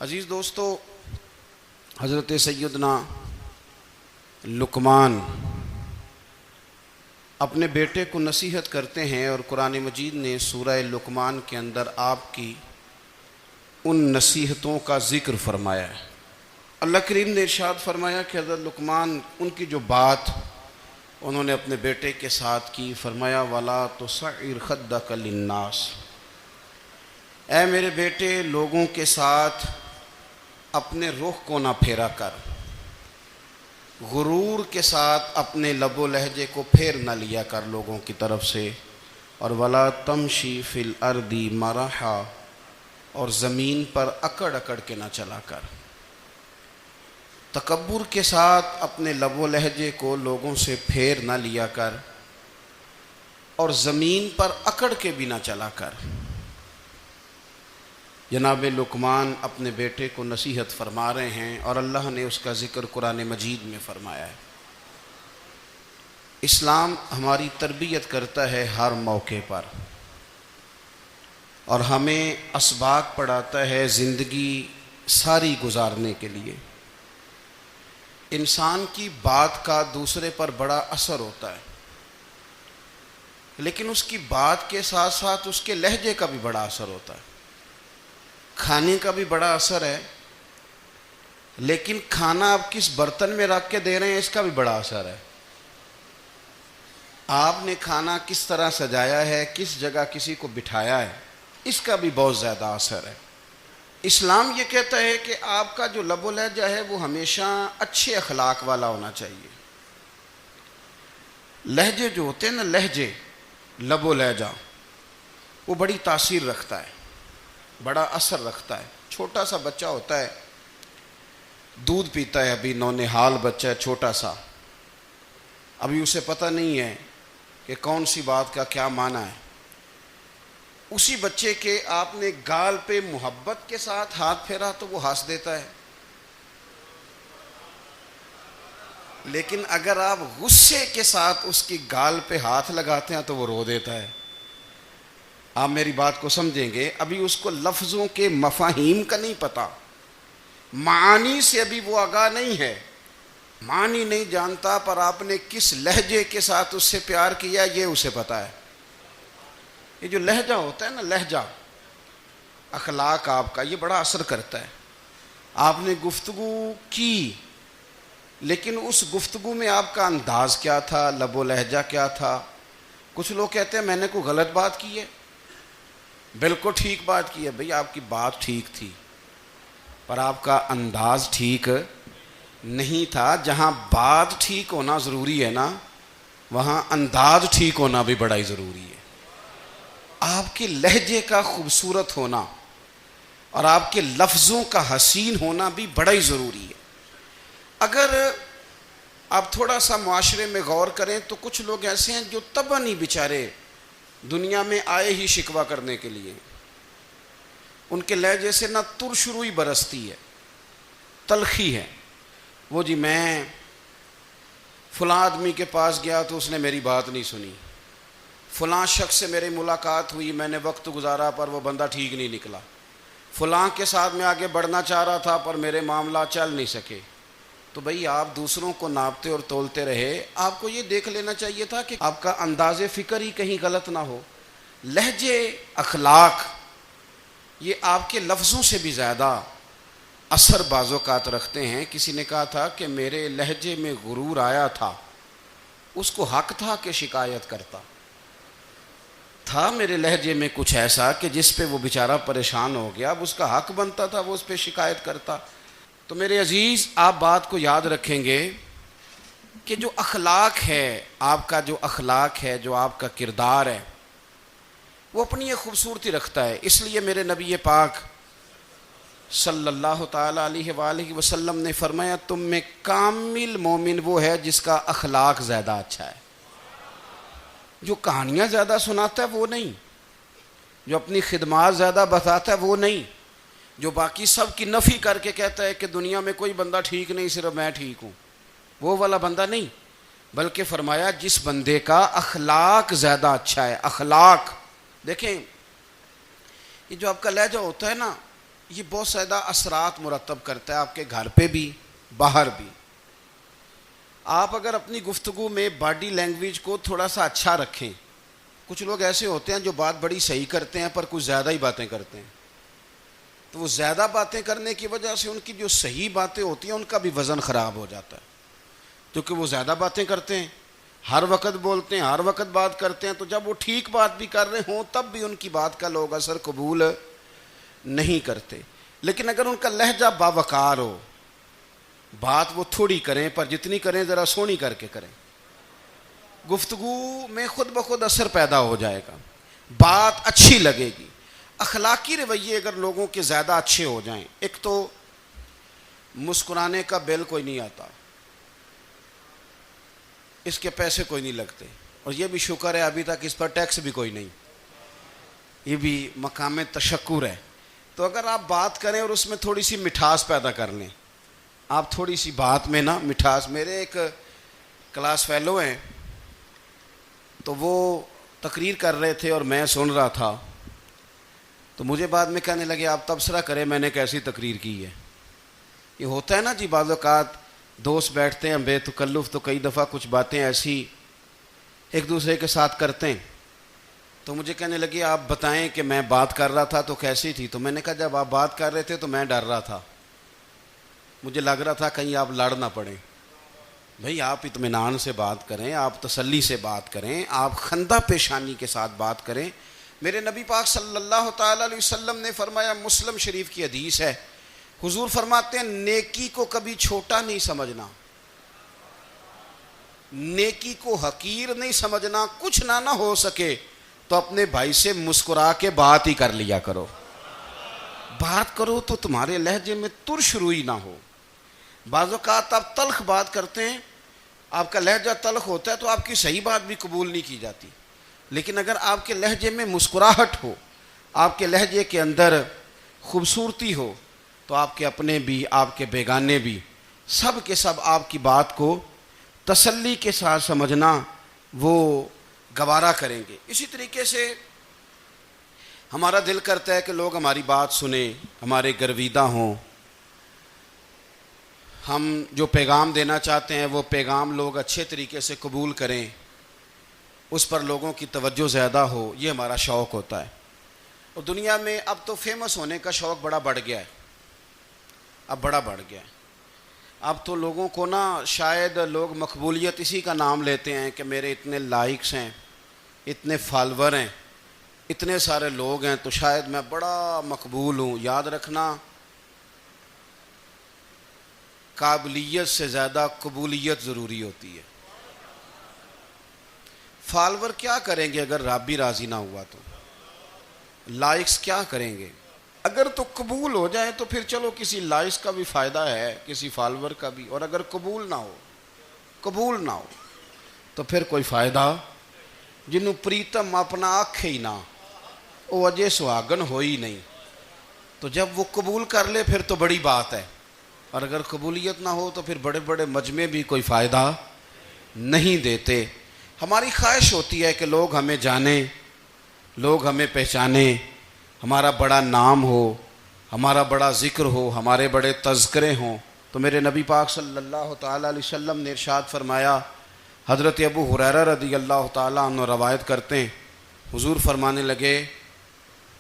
عزیز دوستو، حضرت سیدنا لقمان اپنے بیٹے کو نصیحت کرتے ہیں اور قرآن مجید نے سورہ لقمان کے اندر آپ کی ان نصیحتوں کا ذکر فرمایا ہے۔ اللہ کریم نے ارشاد فرمایا کہ حضرت لقمان ان کی جو بات انہوں نے اپنے بیٹے کے ساتھ کی، فرمایا وَلَا تُصَعِّرْ خَدَّكَ لِلنَّاسِ، اے میرے بیٹے لوگوں کے ساتھ اپنے رخ کو نہ پھیرا کر، غرور کے ساتھ اپنے لب و لہجے کو پھیر نہ لیا کر لوگوں کی طرف سے، اور وَلَا تَمْشِي فِي الْأَرْضِ مَرَحًا، اور زمین پر اکڑ اکڑ کے نہ چلا کر۔ تکبر کے ساتھ اپنے لب و لہجے کو لوگوں سے پھیر نہ لیا کر اور زمین پر اکڑ کے بھی نہ چلا کر۔ جناب لقمان اپنے بیٹے کو نصیحت فرما رہے ہیں اور اللہ نے اس کا ذکر قرآن مجید میں فرمایا ہے۔ اسلام ہماری تربیت کرتا ہے ہر موقع پر، اور ہمیں اسباق پڑھاتا ہے زندگی ساری گزارنے کے لیے۔ انسان کی بات کا دوسرے پر بڑا اثر ہوتا ہے، لیکن اس کی بات کے ساتھ ساتھ اس کے لہجے کا بھی بڑا اثر ہوتا ہے۔ کھانے کا بھی بڑا اثر ہے، لیکن کھانا آپ کس برتن میں رکھ کے دے رہے ہیں اس کا بھی بڑا اثر ہے۔ آپ نے کھانا کس طرح سجایا ہے، کس جگہ کسی کو بٹھایا ہے، اس کا بھی بہت زیادہ اثر ہے۔ اسلام یہ کہتا ہے کہ آپ کا جو لب و لہجہ ہے وہ ہمیشہ اچھے اخلاق والا ہونا چاہیے۔ لہجے جو ہوتے ہیں نا، لہجے، لب و لہجہ، وہ بڑی تاثیر رکھتا ہے، بڑا اثر رکھتا ہے۔ چھوٹا سا بچہ ہوتا ہے، دودھ پیتا ہے، ابھی نونہال بچہ ہے چھوٹا سا، ابھی اسے پتہ نہیں ہے کہ کون سی بات کا کیا معنی ہے۔ اسی بچے کے آپ نے گال پہ محبت کے ساتھ ہاتھ پھیرا تو وہ ہنس دیتا ہے، لیکن اگر آپ غصے کے ساتھ اس کی گال پہ ہاتھ لگاتے ہیں تو وہ رو دیتا ہے۔ آپ میری بات کو سمجھیں گے، ابھی اس کو لفظوں کے مفاہیم کا نہیں پتہ، معانی سے ابھی وہ آگاہ نہیں ہے، معنی نہیں جانتا، پر آپ نے کس لہجے کے ساتھ اس سے پیار کیا یہ اسے پتہ ہے۔ یہ جو لہجہ ہوتا ہے نا، لہجہ، اخلاق آپ کا، یہ بڑا اثر کرتا ہے۔ آپ نے گفتگو کی، لیکن اس گفتگو میں آپ کا انداز کیا تھا، لب و لہجہ کیا تھا۔ کچھ لوگ کہتے ہیں میں نے کوئی غلط بات کی ہے، بالکل ٹھیک بات کی ہے۔ بھئی آپ کی بات ٹھیک تھی، پر آپ کا انداز ٹھیک نہیں تھا۔ جہاں بات ٹھیک ہونا ضروری ہے نا، وہاں انداز ٹھیک ہونا بھی بڑا ہی ضروری ہے۔ آپ کے لہجے کا خوبصورت ہونا اور آپ کے لفظوں کا حسین ہونا بھی بڑا ہی ضروری ہے۔ اگر آپ تھوڑا سا معاشرے میں غور کریں تو کچھ لوگ ایسے ہیں جو طبعاً ہی بیچارے دنیا میں آئے ہی شکوہ کرنے کے لیے، ان کے لہجے سے نہ ترش روئی برستی ہے، تلخی ہے۔ وہ جی میں فلاں آدمی کے پاس گیا تو اس نے میری بات نہیں سنی، فلاں شخص سے میری ملاقات ہوئی، میں نے وقت گزارا پر وہ بندہ ٹھیک نہیں نکلا، فلاں کے ساتھ میں آگے بڑھنا چاہ رہا تھا پر میرے معاملات چل نہیں سکے۔ تو بھئی آپ دوسروں کو ناپتے اور تولتے رہے، آپ کو یہ دیکھ لینا چاہیے تھا کہ آپ کا انداز فکر ہی کہیں غلط نہ ہو۔ لہجے، اخلاق، یہ آپ کے لفظوں سے بھی زیادہ اثر بعض اوقات رکھتے ہیں۔ کسی نے کہا تھا کہ میرے لہجے میں غرور آیا تھا، اس کو حق تھا کہ شکایت کرتا تھا، میرے لہجے میں کچھ ایسا کہ جس پہ وہ بیچارہ پریشان ہو گیا، اب اس کا حق بنتا تھا وہ اس پہ شکایت کرتا۔ تو میرے عزیز، آپ بات کو یاد رکھیں گے کہ جو اخلاق ہے، آپ کا جو اخلاق ہے، جو آپ کا کردار ہے، وہ اپنی ایک خوبصورتی رکھتا ہے۔ اس لیے میرے نبی پاک صلی اللہ تعالی علیہ وآلہ وسلم نے فرمایا تم میں کامل مومن وہ ہے جس کا اخلاق زیادہ اچھا ہے۔ جو کہانیاں زیادہ سناتا ہے وہ نہیں، جو اپنی خدمات زیادہ بتاتا ہے وہ نہیں، جو باقی سب کی نفی کر کے کہتا ہے کہ دنیا میں کوئی بندہ ٹھیک نہیں، صرف میں ٹھیک ہوں، وہ والا بندہ نہیں، بلکہ فرمایا جس بندے کا اخلاق زیادہ اچھا ہے۔ اخلاق دیکھیں، یہ جو آپ کا لہجہ ہوتا ہے نا، یہ بہت زیادہ اثرات مرتب کرتا ہے آپ کے گھر پہ بھی باہر بھی. آپ اگر اپنی گفتگو میں باڈی لینگویج کو تھوڑا سا اچھا رکھیں. کچھ لوگ ایسے ہوتے ہیں جو بات بڑی صحیح کرتے ہیں پر کچھ زیادہ ہی باتیں کرتے ہیں, تو وہ زیادہ باتیں کرنے کی وجہ سے ان کی جو صحیح باتیں ہوتی ہیں ان کا بھی وزن خراب ہو جاتا ہے, کیونکہ وہ زیادہ باتیں کرتے ہیں, ہر وقت بولتے ہیں, ہر وقت بات کرتے ہیں. تو جب وہ ٹھیک بات بھی کر رہے ہوں تب بھی ان کی بات کا لوگ اثر قبول نہیں کرتے. لیکن اگر ان کا لہجہ باوقار ہو, بات وہ تھوڑی کریں پر جتنی کریں ذرا سونی کر کے کریں, گفتگو میں خود بخود اثر پیدا ہو جائے گا, بات اچھی لگے گی. اخلاقی رویے اگر لوگوں کے زیادہ اچھے ہو جائیں, ایک تو مسکرانے کا بل کوئی نہیں آتا, اس کے پیسے کوئی نہیں لگتے, اور یہ بھی شکر ہے ابھی تک اس پر ٹیکس بھی کوئی نہیں, یہ بھی مقام تشکر ہے. تو اگر آپ بات کریں اور اس میں تھوڑی سی مٹھاس پیدا کر لیں, آپ تھوڑی سی بات میں نا مٹھاس. میرے ایک کلاس فیلو ہیں, تو وہ تقریر کر رہے تھے اور میں سن رہا تھا, تو مجھے بعد میں کہنے لگے آپ تبصرہ کریں میں نے کیسی تقریر کی ہے. یہ ہوتا ہے نا جی, بعض اوقات دوست بیٹھتے ہیں بے تکلف تو کئی دفعہ کچھ باتیں ایسی ایک دوسرے کے ساتھ کرتے ہیں. تو مجھے کہنے لگے آپ بتائیں کہ میں بات کر رہا تھا تو کیسی تھی. تو میں نے کہا جب آپ بات کر رہے تھے تو میں ڈر رہا تھا, مجھے لگ رہا تھا کہیں آپ لڑ نہ پڑیں. بھئی آپ اطمینان سے بات کریں, آپ تسلی سے بات کریں, آپ خندہ پیشانی کے ساتھ بات کریں. میرے نبی پاک صلی اللہ تعالی علیہ وسلم نے فرمایا, مسلم شریف کی حدیث ہے, حضور فرماتے ہیں نیکی کو کبھی چھوٹا نہیں سمجھنا, نیکی کو حقیر نہیں سمجھنا. کچھ نہ ہو سکے تو اپنے بھائی سے مسکرا کے بات ہی کر لیا کرو. بات کرو تو تمہارے لہجے میں ترش روئی نہ ہو. بعض اوقات آپ تلخ بات کرتے ہیں, آپ کا لہجہ تلخ ہوتا ہے تو آپ کی صحیح بات بھی قبول نہیں کی جاتی. لیکن اگر آپ کے لہجے میں مسکراہٹ ہو, آپ کے لہجے کے اندر خوبصورتی ہو, تو آپ کے اپنے بھی آپ کے بیگانے بھی سب کے سب آپ کی بات کو تسلی کے ساتھ سمجھنا وہ گوارا کریں گے. اسی طریقے سے ہمارا دل کرتا ہے کہ لوگ ہماری بات سنیں, ہمارے گرویدہ ہوں, ہم جو پیغام دینا چاہتے ہیں وہ پیغام لوگ اچھے طریقے سے قبول کریں, اس پر لوگوں کی توجہ زیادہ ہو, یہ ہمارا شوق ہوتا ہے. اور دنیا میں اب تو فیمس ہونے کا شوق بڑا بڑھ گیا ہے, اب بڑا بڑھ گیا ہے. اب تو لوگوں کو نا شاید لوگ مقبولیت اسی کا نام لیتے ہیں کہ میرے اتنے لائکس ہیں, اتنے فالور ہیں, اتنے سارے لوگ ہیں تو شاید میں بڑا مقبول ہوں. یاد رکھنا قابلیت سے زیادہ قبولیت ضروری ہوتی ہے. فالور کیا کریں گے اگر رب بھی راضی نہ ہوا تو, لائکس کیا کریں گے. اگر تو قبول ہو جائے تو پھر چلو کسی لائکس کا بھی فائدہ ہے, کسی فالور کا بھی. اور اگر قبول نہ ہو تو پھر کوئی فائدہ. جنوں پریتم اپنا آنکھ ہی نہ, وہ اجے سہاگن ہو ہی نہیں. تو جب وہ قبول کر لے پھر تو بڑی بات ہے, اور اگر قبولیت نہ ہو تو پھر بڑے بڑے مجمع بھی کوئی فائدہ نہیں دیتے. ہماری خواہش ہوتی ہے کہ لوگ ہمیں جانیں, لوگ ہمیں پہچانیں, ہمارا بڑا نام ہو, ہمارا بڑا ذکر ہو, ہمارے بڑے تذکرے ہوں. تو میرے نبی پاک صلی اللہ تعالی علیہ وسلم نے ارشاد فرمایا, حضرت ابو ہریرہ رضی اللہ تعالیٰ عنہ روایت کرتے ہیں, حضور فرمانے لگے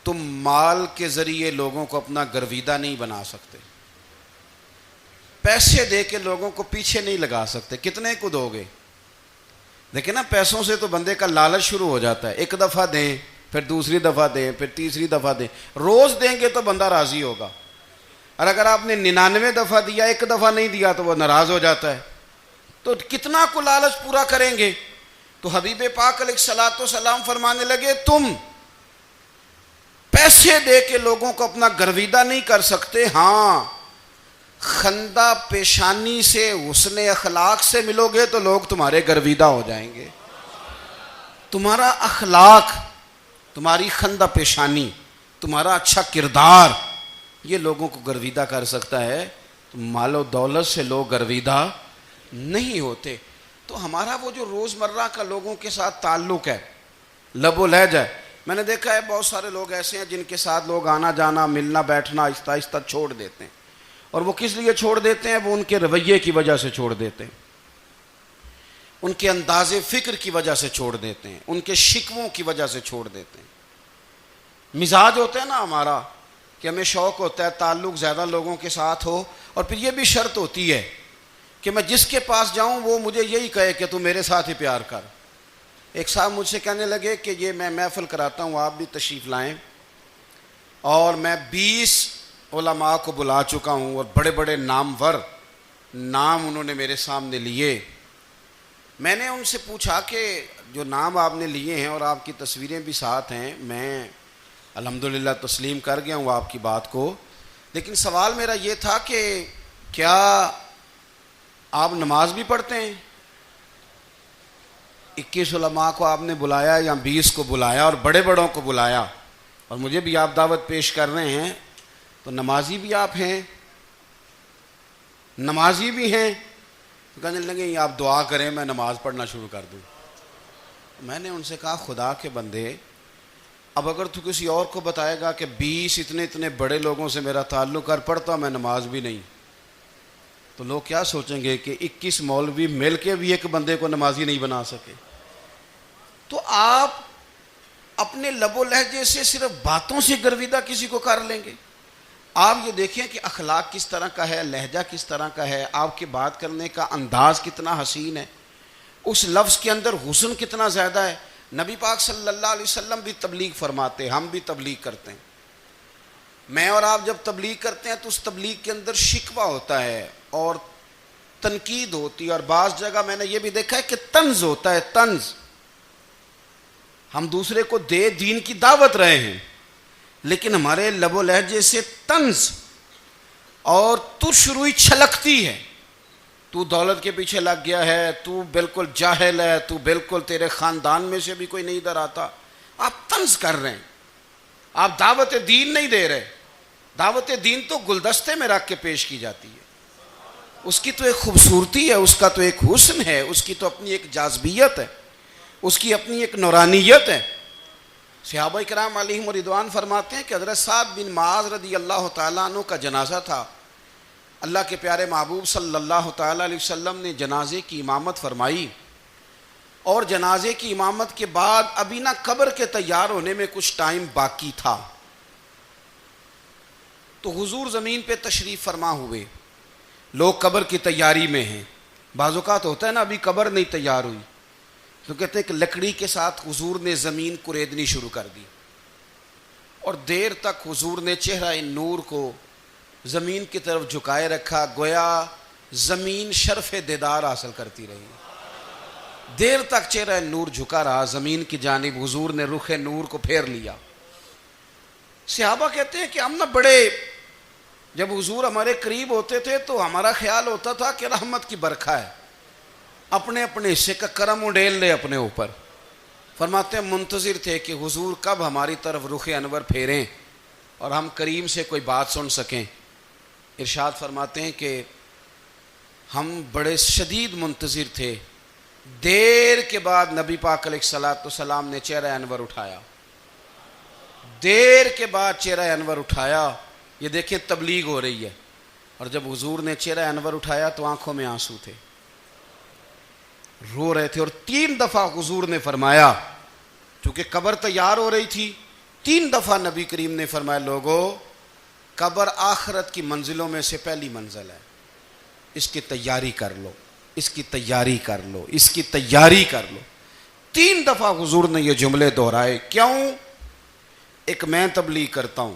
تم مال کے ذریعے لوگوں کو اپنا گرویدہ نہیں بنا سکتے, پیسے دے کے لوگوں کو پیچھے نہیں لگا سکتے. کتنے کو دو گے؟ دیکھیں نا, پیسوں سے تو بندے کا لالچ شروع ہو جاتا ہے. ایک دفعہ دیں, پھر دوسری دفعہ دیں, پھر تیسری دفعہ دیں. روز دیں گے تو بندہ راضی ہوگا, اور اگر آپ نے 99 دفعہ دیا, ایک دفعہ نہیں دیا تو وہ ناراض ہو جاتا ہے. تو کتنا کو لالچ پورا کریں گے. تو حبیب پاک علیہ الصلوۃ والسلام فرمانے لگے تم پیسے دے کے لوگوں کو اپنا گرویدہ نہیں کر سکتے, ہاں خندہ پیشانی سے, حسن اخلاق سے ملو گے تو لوگ تمہارے گرویدہ ہو جائیں گے. تمہارا اخلاق, تمہاری خندہ پیشانی, تمہارا اچھا کردار, یہ لوگوں کو گرویدہ کر سکتا ہے. تو مال و دولت سے لوگ گرویدہ نہیں ہوتے. تو ہمارا وہ جو روزمرہ کا لوگوں کے ساتھ تعلق ہے, لب و لہجہ ہے, میں نے دیکھا ہے بہت سارے لوگ ایسے ہیں جن کے ساتھ لوگ آنا جانا ملنا بیٹھنا آہستہ آہستہ چھوڑ دیتے ہیں، اور وہ کس لیے چھوڑ دیتے ہیں؟ وہ ان کے رویے کی وجہ سے چھوڑ دیتے ہیں، ان کے انداز فکر کی وجہ سے چھوڑ دیتے ہیں، ان کے شکووں کی وجہ سے چھوڑ دیتے ہیں۔ مزاج ہوتا ہے نا ہمارا کہ ہمیں شوق ہوتا ہے تعلق زیادہ لوگوں کے ساتھ ہو، اور پھر یہ بھی شرط ہوتی ہے کہ میں جس کے پاس جاؤں وہ مجھے یہی کہے کہ تو میرے ساتھ ہی پیار کر۔ ایک صاحب مجھ سے کہنے لگے کہ یہ میں محفل کراتا ہوں، آپ بھی تشریف لائیں، اور میں 20 علماء کو بلا چکا ہوں، اور بڑے بڑے نامور نام انہوں نے میرے سامنے لیے۔ میں نے ان سے پوچھا کہ جو نام آپ نے لیے ہیں اور آپ کی تصویریں بھی ساتھ ہیں، میں الحمدللہ تسلیم کر گیا ہوں آپ کی بات کو، لیکن سوال میرا یہ تھا کہ کیا آپ نماز بھی پڑھتے ہیں؟ 21 علماء کو آپ نے بلایا یا 20 کو بلایا اور بڑے بڑوں کو بلایا، اور مجھے بھی آپ دعوت پیش کر رہے ہیں، تو نمازی بھی آپ ہیں؟ نمازی بھی ہیں؟ تو کہنے لگے آپ دعا کریں میں نماز پڑھنا شروع کر دوں۔ میں نے ان سے کہا خدا کے بندے، اب اگر تو کسی اور کو بتائے گا کہ 20 اتنے بڑے لوگوں سے میرا تعلق کر پڑتا میں نماز بھی نہیں، تو لوگ کیا سوچیں گے کہ 21 مولوی مل کے بھی ایک بندے کو نمازی نہیں بنا سکے۔ تو آپ اپنے لب و لہجے سے صرف باتوں سے گرویدہ کسی کو کر لیں گے؟ آپ یہ دیکھیں کہ اخلاق کس طرح کا ہے، لہجہ کس طرح کا ہے، آپ کے بات کرنے کا انداز کتنا حسین ہے، اس لفظ کے اندر حسن کتنا زیادہ ہے۔ نبی پاک صلی اللہ علیہ وسلم بھی تبلیغ فرماتے، ہم بھی تبلیغ کرتے ہیں۔ میں اور آپ جب تبلیغ کرتے ہیں تو اس تبلیغ کے اندر شکوہ ہوتا ہے اور تنقید ہوتی ہے، اور بعض جگہ میں نے یہ بھی دیکھا ہے کہ طنز ہوتا ہے، طنز۔ ہم دوسرے کو دین کی دعوت رہے ہیں، لیکن ہمارے لب و لہجے سے طنز اور ترش روئی چھلکتی ہے۔ تو دولت کے پیچھے لگ گیا ہے، تو بالکل جاہل ہے، تو بالکل تیرے خاندان میں سے بھی کوئی نہیں ادھر آتا۔ آپ طنز کر رہے ہیں، آپ دعوت دین نہیں دے رہے۔ دعوت دین تو گلدستے میں رکھ کے پیش کی جاتی ہے، اس کی تو ایک خوبصورتی ہے، اس کا تو ایک حسن ہے، اس کی تو اپنی ایک جاذبیت ہے، اس کی اپنی ایک نورانیت ہے۔ صحابہ کرام علیہم رضوان فرماتے ہیں کہ حضرت سعد بن معاذ رضی اللہ تعالیٰ عنہ کا جنازہ تھا، اللہ کے پیارے محبوب صلی اللہ تعالیٰ علیہ وسلم نے جنازے کی امامت فرمائی، اور جنازے کی امامت کے بعد ابھی نہ قبر کے تیار ہونے میں کچھ ٹائم باقی تھا، تو حضور زمین پہ تشریف فرما ہوئے، لوگ قبر کی تیاری میں ہیں۔ بعض اوقات ہوتا ہے نا ابھی قبر نہیں تیار ہوئی، تو کہتے ہیں کہ لکڑی کے ساتھ حضور نے زمین کریدنی شروع کر دی، اور دیر تک حضور نے چہرہ نور کو زمین کی طرف جھکائے رکھا، گویا زمین شرف دیدار حاصل کرتی رہی۔ دیر تک چہرہ نور جھکا رہا زمین کی جانب، حضور نے رخ نور کو پھیر لیا۔ صحابہ کہتے ہیں کہ ہم نہ بڑے، جب حضور ہمارے قریب ہوتے تھے تو ہمارا خیال ہوتا تھا کہ رحمت کی برکھا ہے، اپنے اپنے حصے کا کرم اڈیل لے اپنے اوپر۔ فرماتے ہیں منتظر تھے کہ حضور کب ہماری طرف رخ انور پھیریں اور ہم کریم سے کوئی بات سن سکیں۔ ارشاد فرماتے ہیں کہ ہم بڑے شدید منتظر تھے، دیر کے بعد نبی پاک علیہ الصلوۃ والسلام نے چہرہ انور اٹھایا، دیر کے بعد چہرہ انور اٹھایا۔ یہ دیکھیں تبلیغ ہو رہی ہے، اور جب حضور نے چہرہ انور اٹھایا تو آنکھوں میں آنسو تھے، رو رہے تھے، اور 3 دفعہ حضور نے فرمایا، چونکہ قبر تیار ہو رہی تھی، 3 دفعہ نبی کریم نے فرمایا لوگو قبر آخرت کی منزلوں میں سے پہلی منزل ہے، اس کی تیاری کر لو، اس کی تیاری کر لو، اس کی تیاری کر لو۔ 3 دفعہ حضور نے یہ جملے دہرائے۔ کیوں؟ ایک میں تبلیغ کرتا ہوں،